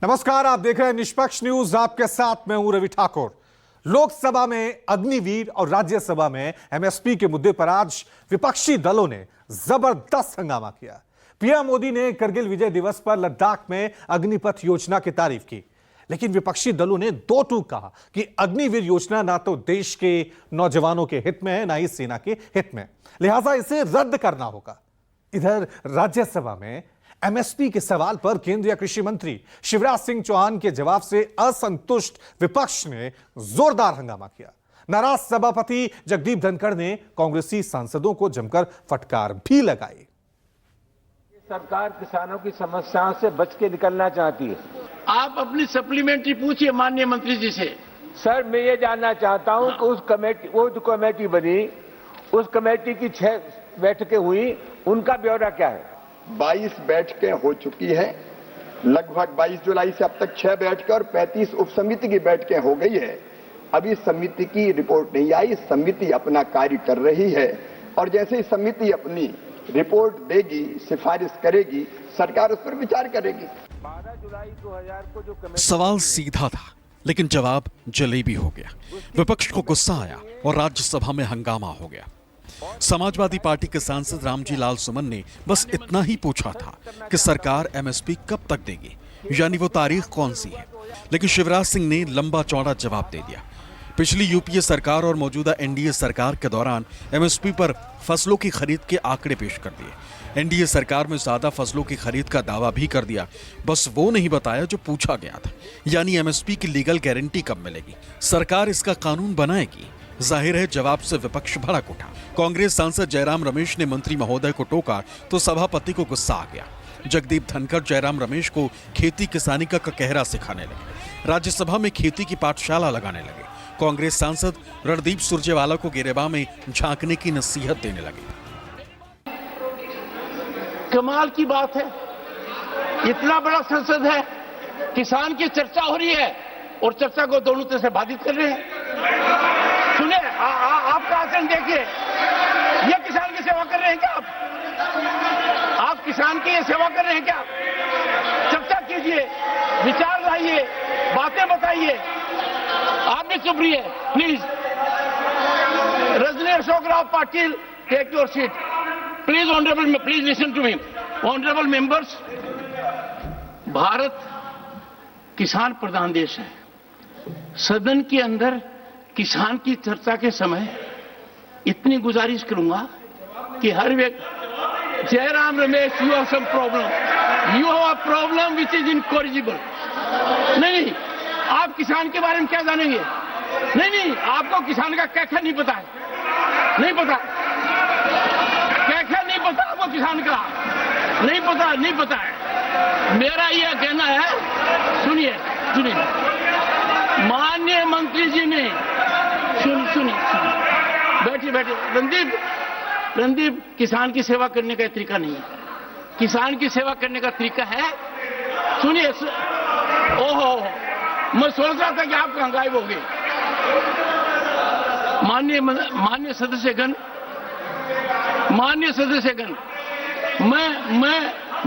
नमस्कार, आप देख रहे हैं निष्पक्ष न्यूज। आपके साथ मैं हूं रवि ठाकुर। लोकसभा में अग्निवीर और राज्यसभा में एमएसपी के मुद्दे पर आज विपक्षी दलों ने जबरदस्त हंगामा किया। पीएम मोदी ने करगिल विजय दिवस पर लद्दाख में अग्निपथ योजना की तारीफ की, लेकिन विपक्षी दलों ने दो टूक कहा कि अग्निवीर योजना ना तो देश के नौजवानों के हित में है, ना ही सेना के हित में, लिहाजा इसे रद्द करना होगा। इधर राज्यसभा में एमएसपी के सवाल पर केंद्रीय कृषि मंत्री शिवराज सिंह चौहान के जवाब से असंतुष्ट विपक्ष ने जोरदार हंगामा किया। नाराज सभापति जगदीप धनखड़ ने कांग्रेसी सांसदों को जमकर फटकार भी लगाई। सरकार किसानों की समस्याओं से बच के निकलना चाहती है। आप अपनी सप्लीमेंट्री पूछिए माननीय मंत्री जी से। सर, मैं ये जानना चाहता हूं कि उस कमेटी, वो जो कमेटी बनी, उस कमेटी की 6 बैठकें हुई, उनका ब्यौरा क्या है? 22 बैठकें हो चुकी है। लगभग 22 जुलाई से अब तक 6 बैठकें और 35 उप समिति की बैठकें हो गई है। अभी समिति की रिपोर्ट नहीं आई। समिति अपना कार्य कर रही है और जैसे ही समिति अपनी रिपोर्ट देगी, सिफारिश करेगी, सरकार उस पर विचार करेगी। 12 जुलाई 2000 को जो कमेटी, सवाल सीधा था लेकिन जवाब जलेबी हो गया। विपक्ष को गुस्सा आया और राज्यसभा में हंगामा हो गया। समाजवादी पार्टी के सांसद रामजी लाल सुमन ने बस इतना ही पूछा था कि सरकार एमएसपी कब तक देगी, यानी वो तारीख कौन सी है। लेकिन शिवराज सिंह ने लंबा चौड़ा जवाब दे दिया। पिछली यूपीए सरकार और मौजूदा एनडीए सरकार के दौरान एमएसपी पर फसलों की खरीद के आंकड़े पेश कर दिए। एनडीए सरकार में ज्यादा फसलों की खरीद का दावा भी कर दिया, बस वो नहीं बताया जो पूछा गया था, यानी एमएसपी की लीगल गारंटी कब मिलेगी, सरकार इसका कानून बनाएगी। जाहिर है जवाब से विपक्ष भड़क उठा। कांग्रेस सांसद जयराम रमेश ने मंत्री महोदय को टोका तो सभापति को गुस्सा आ गया। जगदीप धनखड़ जयराम रमेश को खेती किसानी का कहरा सिखाने लगे। राज्यसभा में खेती की पाठशाला लगाने लगे। कांग्रेस सांसद रणदीप सुरजेवाला को गिरेबा में झांकने की नसीहत देने लगे। कमाल की बात है, इतना बड़ा संसद है, किसान की चर्चा हो रही है और चर्चा को दोनों तरह से बाधित कर रहे हैं। सुनिए, आपका आचरण देखिए, ये किसान की सेवा कर रहे हैं क्या आप किसान की ये सेवा कर रहे हैं क्या? चर्चा कीजिए, विचार लाइए, बातें बताइए। आप भी चुप रहिए please. Rajni Ashok Rao Patil, take your seat please. Honourable, please listen to me. Honourable members, Bharat किसान प्रधान देश है। सदन के अंदर किसान की चर्चा के समय इतनी गुजारिश करूंगा कि हर व्यक्ति, Jairam Ramesh, you have some problem, you have a problem which is incorrigible. नहीं, आप किसान के बारे में क्या जानेंगे? नहीं, आपको किसान का कैखा नहीं पता है, नहीं पता, कैखा नहीं पता आपको किसान का, नहीं पता है। मेरा यह कहना है, सुनिए, माननीय मंत्री जी ने, सुनिए, बैठिए। रणदीप, किसान की सेवा करने का तरीका नहीं है। किसान की सेवा करने का तरीका है, सुनिए, ओहो, मैं सोच रहा था कि आप कहां गायब हो गए। माननीय सदस्यगण,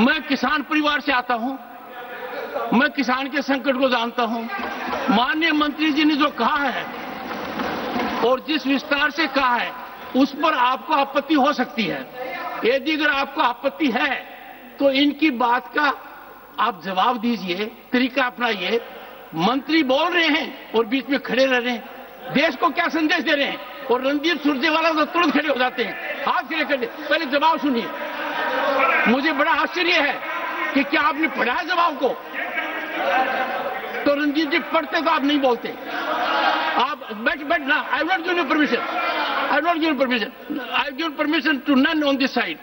मैं किसान परिवार से आता हूं, मैं किसान के संकट को जानता हूं। माननीय मंत्री जी ने जो कहा है और जिस विस्तार से कहा है, उस पर आपको आपत्ति हो सकती है। यदि अगर आपको आपत्ति है तो इनकी बात का आप जवाब दीजिए, तरीका अपनाइए। मंत्री बोल रहे हैं और बीच में खड़े रह रहे हैं, देश को क्या संदेश दे रहे हैं? और रणदीप सुरजेवाला तो तुरंत खड़े हो जाते हैं, हाथ खड़े कर दे। पहले जवाब सुनिए। मुझे बड़ा आश्चर्य है कि क्या आपने पढ़ा है जवाब को? तो रणजीत जी पढ़ते तो आप नहीं बोलते। आप बैठ ना। I not give you permission to none on this side.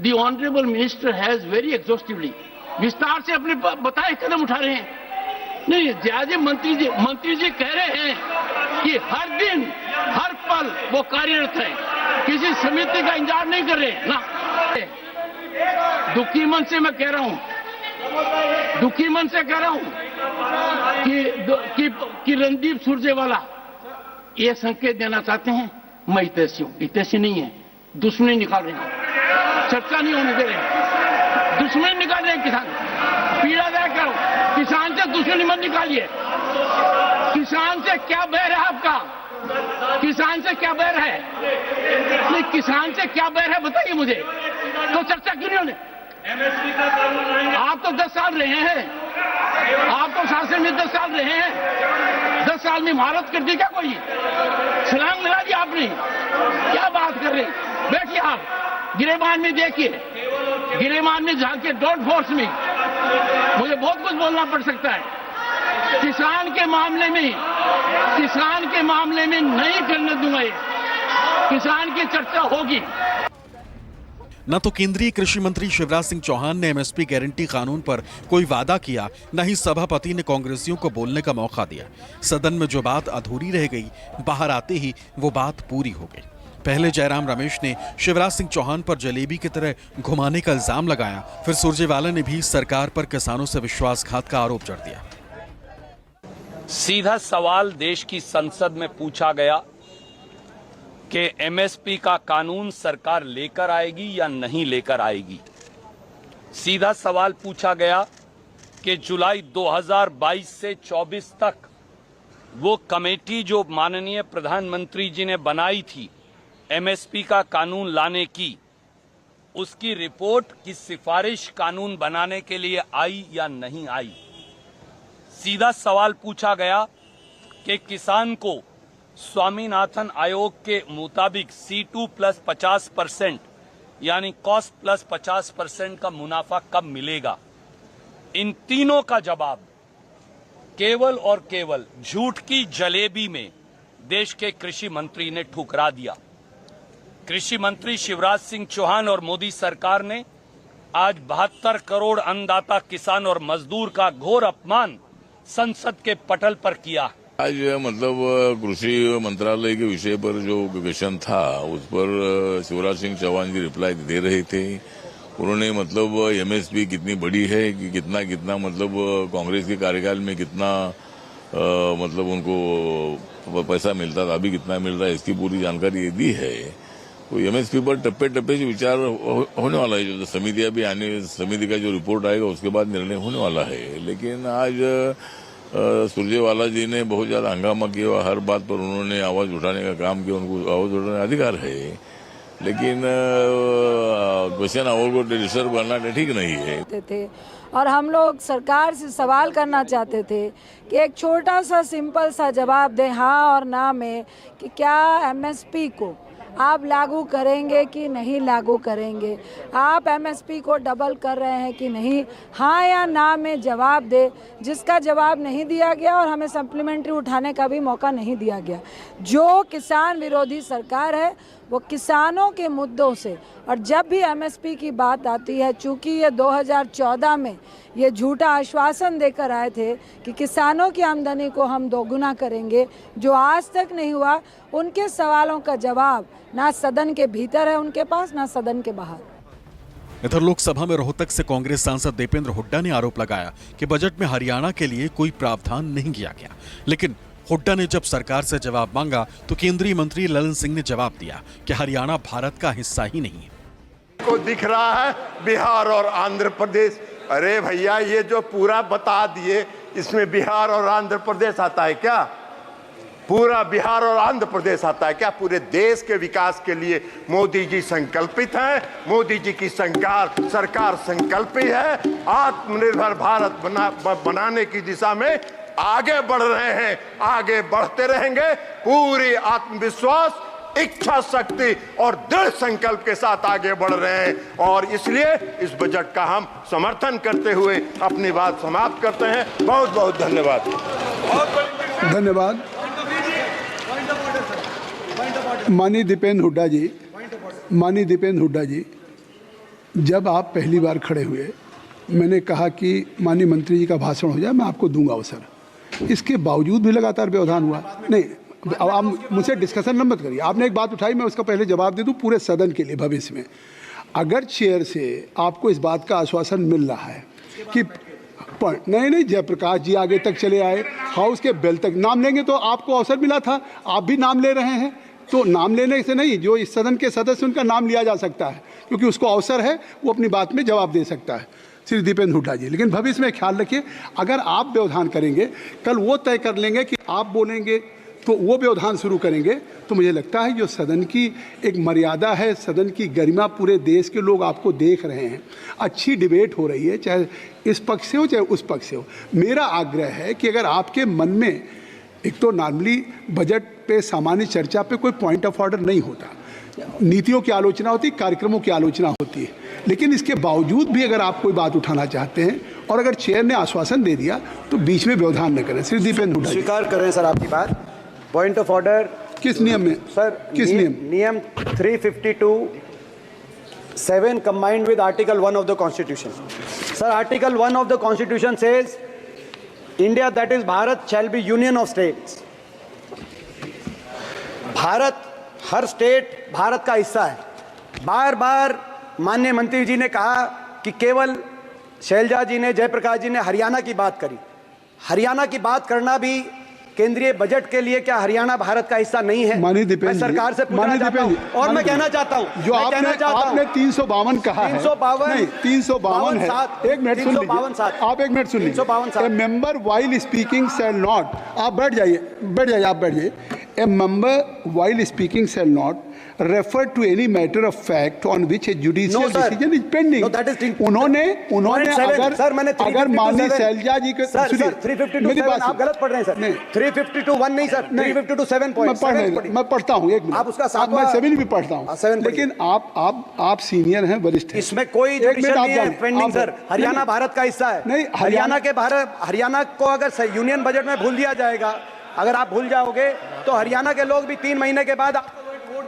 The honourable minister has very exhaustively, विस्तार से अपने बताए कदम उठा रहे हैं। नहीं, ज्यादा मंत्री जी कह रहे हैं कि हर दिन हर पल वो कार्यरत है, किसी समिति का इंतजार नहीं कर रहे ना। दुखी मन से मैं कह रहा हूं कि रणदीप सुरजेवाला ये संकेत देना चाहते हैं मैं हितैषी हूं। हितैषी नहीं है, दुश्मनी निकाल रहे हैं, चर्चा नहीं होने दे रहे हैं, दुश्मनी निकाल रहे हैं। किसान पीड़ादायक किसान से दुश्मनी मत निकालिए। किसान से क्या बैर है आपका? किसान से क्या बैर है? नहीं, किसान से क्या बैर है बताइए मुझे। तो चर्चा क्यों नहीं होने? आप तो 10 साल रहे हैं, आप तो शासन में 10 साल रहे हैं। 10 साल में महारत कर दी क्या कोई? छलांग लगा दी आपने? क्या बात कर रहे? बैठिए आप गिरेबान में देखिए, गिरेबान में झांकिए, डॉट फोर्स में। मुझे बहुत कुछ बोलना पड़ सकता है। किसान के मामले में नहीं करने दूंगा ये। किसान की चर्चा होगी। न तो केंद्रीय कृषि मंत्री शिवराज सिंह चौहान ने एमएसपी गारंटी कानून पर कोई वादा किया, न ही सभापति ने कांग्रेसियों को बोलने का मौका दिया। सदन में जो बात अधूरी रह गई, बाहर आते ही वो बात पूरी हो गई। पहले जयराम रमेश ने शिवराज सिंह चौहान पर जलेबी की तरह घुमाने का इल्जाम लगाया, फिर सुरजेवाला ने भी सरकार पर किसानों से विश्वासघात का आरोप जड़ दिया। सीधा सवाल देश की संसद में पूछा गया कि एमएसपी का कानून सरकार लेकर आएगी या नहीं लेकर आएगी। सीधा सवाल पूछा गया कि जुलाई 2022 से 24 तक वो कमेटी जो माननीय प्रधानमंत्री जी ने बनाई थी एमएसपी का कानून लाने की, उसकी रिपोर्ट की सिफारिश कानून बनाने के लिए आई या नहीं आई। सीधा सवाल पूछा गया कि किसान को स्वामीनाथन आयोग के मुताबिक C2 प्लस 50% यानी कॉस्ट प्लस 50% का मुनाफा कब मिलेगा। इन तीनों का जवाब केवल और केवल झूठ की जलेबी में देश के कृषि मंत्री ने ठुकरा दिया। कृषि मंत्री शिवराज सिंह चौहान और मोदी सरकार ने आज 72 करोड़ अन्नदाता किसान और मजदूर का घोर अपमान संसद के पटल पर किया। आज मतलब कृषि मंत्रालय के विषय पर जो क्वेश्चन था उस पर शिवराज सिंह चौहान जी रिप्लाई दे रहे थे। उन्होंने मतलब एमएसपी कितनी बड़ी है कि कितना मतलब कांग्रेस के कार्यकाल में कितना मतलब उनको पैसा मिलता था, अभी कितना मिल रहा है, इसकी पूरी जानकारी दी है। तो एमएसपी पर टप्पे टप्पे से विचार होने वाला है। जो समितियां भी आने, समिति का जो रिपोर्ट आएगा उसके बाद निर्णय होने वाला है। लेकिन आज सुरजेवाला जी ने बहुत ज्यादा हंगामा किया, हर बात पर उन्होंने आवाज उठाने का काम किया, उनको आवाज उठाने का अधिकार है। लेकिन क्वेश्चन आवर को डिस्टर्ब करना ठीक नहीं है। थे और हम लोग सरकार से सवाल करना चाहते थे कि एक छोटा सा सिंपल सा जवाब दें हाँ और ना में कि क्या एमएसपी को आप लागू करेंगे कि नहीं लागू करेंगे, आप एमएसपी को डबल कर रहे हैं कि नहीं, हाँ या ना में जवाब दे। जिसका जवाब नहीं दिया गया और हमें सप्लीमेंट्री उठाने का भी मौका नहीं दिया गया। जो किसान विरोधी सरकार है वो किसानों के मुद्दों से, और जब भी एमएसपी की बात आती है, चूँकि ये 2014 में ये झूठा आश्वासन देकर आए थे कि किसानों की आमदनी को हम दोगुना करेंगे, जो आज तक नहीं हुआ। उनके सवालों का जवाब ना सदन के भीतर है उनके पास, ना सदन के बाहर। इधर लोकसभा में रोहतक से कांग्रेस सांसद दीपेंद्र हुड्डा ने आरोप लगाया कि बजट में हरियाणा के लिए कोई प्रावधान नहीं किया गया। लेकिन हुड्डा ने जब सरकार से जवाब मांगा तो केंद्रीय मंत्री ललन सिंह ने जवाब दिया कि हरियाणा भारत का हिस्सा ही नहीं है। को दिख रहा है बिहार और आंध्र प्रदेश। अरे भैया, ये जो पूरा बता दिए, इसमें बिहार और आंध्र प्रदेश आता है क्या? पूरा बिहार और आंध्र प्रदेश आता है क्या? पूरे देश के विकास के लिए मोदी जी संकल्पित हैं। मोदी जी की सरकार संकल्पित है। आत्मनिर्भर भारत बनाने की दिशा में आगे बढ़ रहे हैं, आगे बढ़ते रहेंगे। पूरी आत्मविश्वास, इच्छा शक्ति और दृढ़ संकल्प के साथ आगे बढ़ रहे हैं, और इसलिए इस बजट का हम समर्थन करते हुए अपनी बात समाप्त करते हैं। बहुत बहुत धन्यवाद। धन्यवाद। माननीय दीपेंद्र हुड्डा जी, जब आप पहली बार खड़े हुए, मैंने कहा कि माननीय मंत्री जी का भाषण हो जाए, मैं आपको दूंगा अवसर। इसके बावजूद भी लगातार व्यवधान हुआ। नहीं, अब आप मुझसे डिस्कशन मत करिए। आपने एक बात उठाई, मैं उसका पहले जवाब दे दूं पूरे सदन के लिए। भविष्य में अगर चेयर से आपको इस बात का आश्वासन मिल रहा है कि नहीं जयप्रकाश जी आगे तक चले आए, हाउस के बेल तक नाम लेंगे, तो आपको अवसर मिला था, आप भी नाम ले रहे हैं। तो नाम लेने से नहीं, जो इस सदन के सदस्य उनका नाम लिया जा सकता है, क्योंकि उसको अवसर है, वो अपनी बात में जवाब दे सकता है। श्री दीपेंद्र हुड्डा जी। लेकिन भविष्य में ख्याल रखिए, अगर आप व्यवधान करेंगे, कल वो तय कर लेंगे कि आप बोलेंगे तो वो व्यवधान शुरू करेंगे, तो मुझे लगता है जो सदन की एक मर्यादा है, सदन की गरिमा, पूरे देश के लोग आपको देख रहे हैं, अच्छी डिबेट हो रही है, चाहे इस पक्ष से हो चाहे उस पक्ष से हो। मेरा आग्रह है कि अगर आपके मन में, एक तो नॉर्मली बजट पे सामान्य चर्चा पे कोई पॉइंट ऑफ ऑर्डर नहीं होता, नीतियों की आलोचना होती, कार्यक्रमों की आलोचना होती है, लेकिन इसके बावजूद भी अगर आप कोई बात उठाना चाहते हैं और अगर चेयर ने आश्वासन दे दिया तो बीच में व्यवधान न करें। श्री दीपेंद्र हुड्डा स्वीकार करें सर आपकी बात। पॉइंट ऑफ ऑर्डर किस नियम में सर? किस नियम 352(7) combined with Article 1 of the Constitution. Sir, Article 1 of the Constitution says, India, that is Bharat, shall be union of states. Bharat, her state Bharat का हिस्सा है। बार बार माननीय मंत्री जी ने कहा कि केवल शैलजा जी ने, जयप्रकाश जी ने हरियाणा की बात करी। हरियाणा की बात करना भी केंद्रीय बजट के लिए क्या हरियाणा भारत का हिस्सा नहीं है? मैं सरकार से पूछना चाहता हूं और मैं कहना चाहता हूं, जो आपने 352 कहा है, 352 है, एक मिनट सुन लीजिए, आप एक मिनट सुन लीजिए। ए member while speaking shall not, आप बैठ जाइए, आप बैठ जाइए। ए member while speaking shall not refer to any matter of fact on which a judicial decision is pending. उन्होंने अगर माननीय शैलजा जी के, सर 352(7) आप गलत पढ़ रहे हैं सर। 352(1) नहीं सर, 352(7) मैं पढ़ता हूँ, एक मिनट, आप उसका 7 भी पढ़ता हूँ, लेकिन आप सीनियर हैं, वरिष्ठ हैं, इसमें कोई जुडिशियल नहीं है पेंडिंग सर। हरियाणा भारत का हिस्सा है। नहीं, हरियाणा को अगर यूनियन बजट में भूल दिया जाएगा, अगर आप भूल जाओगे तो हरियाणा के लोग भी 3 महीने के बाद